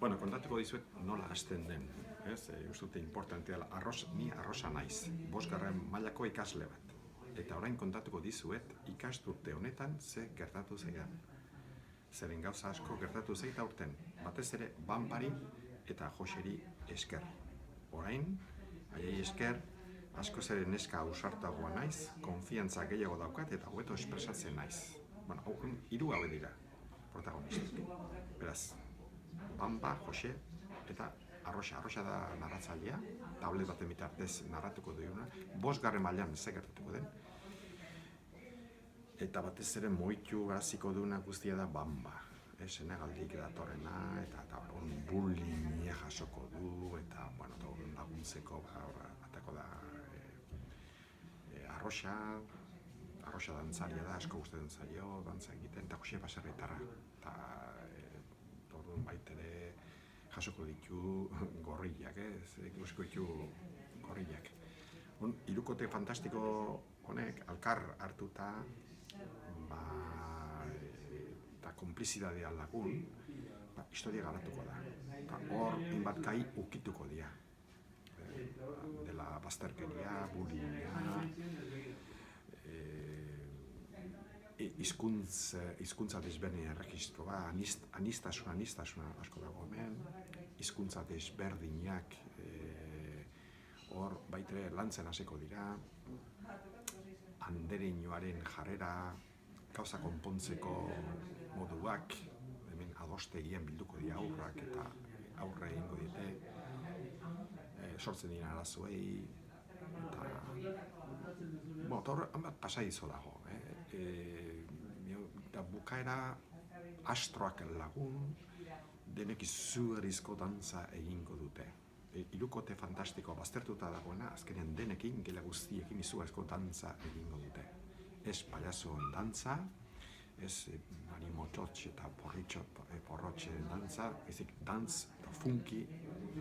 Bueno, kontatuko dizuet nola hasten den, ez? Uste dute importantea dela. Ni arrosa naiz, 5. mailako ikasle bat. Eta orain kontatuko dizuet ikasturte honetan ze gertatu zaidan. Zeren gauza asko gertatu zait aurten, batez ere Banbari eta Joseri esker. Orain, haiei esker, asko zere neska ausartagoa naiz, konfiantza gehiago daukat eta hobeto espresatzen naiz. Bueno, hiru hauek dira protagonistak. Beraz, Bamba, Jose eta Arrosa. Arrosa da narratzailea, tablet baten bitartez narratuko duena. 5. mailan ze gertatuko den. Eta batez ere moitu graziko duena guztia da Bamba. Senegaldik datorrena, eta bullyingia jasoko du, eta laguntzeko atako da Arrosa dantzaria da, asko gustatzen zaio dantza egiten, eta Jose baserritarra. Eta baitere jasoko ditu gorriak, ikusiko ditu gorriak. Hirukote fantastiko honek, alkar hartuta, eta konplizidadea lagun, historia garatuko da. Eta hor, inbat gai ukituko dira. Dela bazterkeria, bullyinga, hizkuntza desberdinen erregistroa, aniztasuna asko dago hemen, hizkuntza desberdinak hor baitere lantzen hasiko dira, andereñoaren jarrera, gauza konpontzeko moduak, hemen adostegien bilduko dira aurrak eta aurre egingo diete, sortzen dira arazoei, eta hor pasadizo dago. Eta bukaera astroak lagun, denek izugarrizko dantza egingo dute. Hirukote fantastiko baztertuta dagoena, azkenean denekin, gela guztiekin izugarrizko dantza egingo dute. Ez payasoen dantza, ez marimototxe eta porrotxe dantza, ezik dantz eta funky,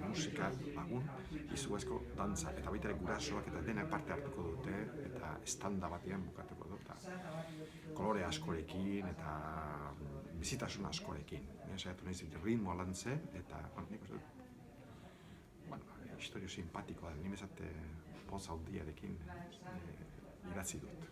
musika lagun, izugarrizko dantza. Eta baita ere gurasoak eta denak parte hartuko dute, eta estanda batean bukatuko dut. Kolore askorekin eta bizitasun askorekin. Saiatu nahi zinti ritmoa lantzen, eta nik uste dut, historio simpatikoa, nimezate poz handiarekin idatzi dut.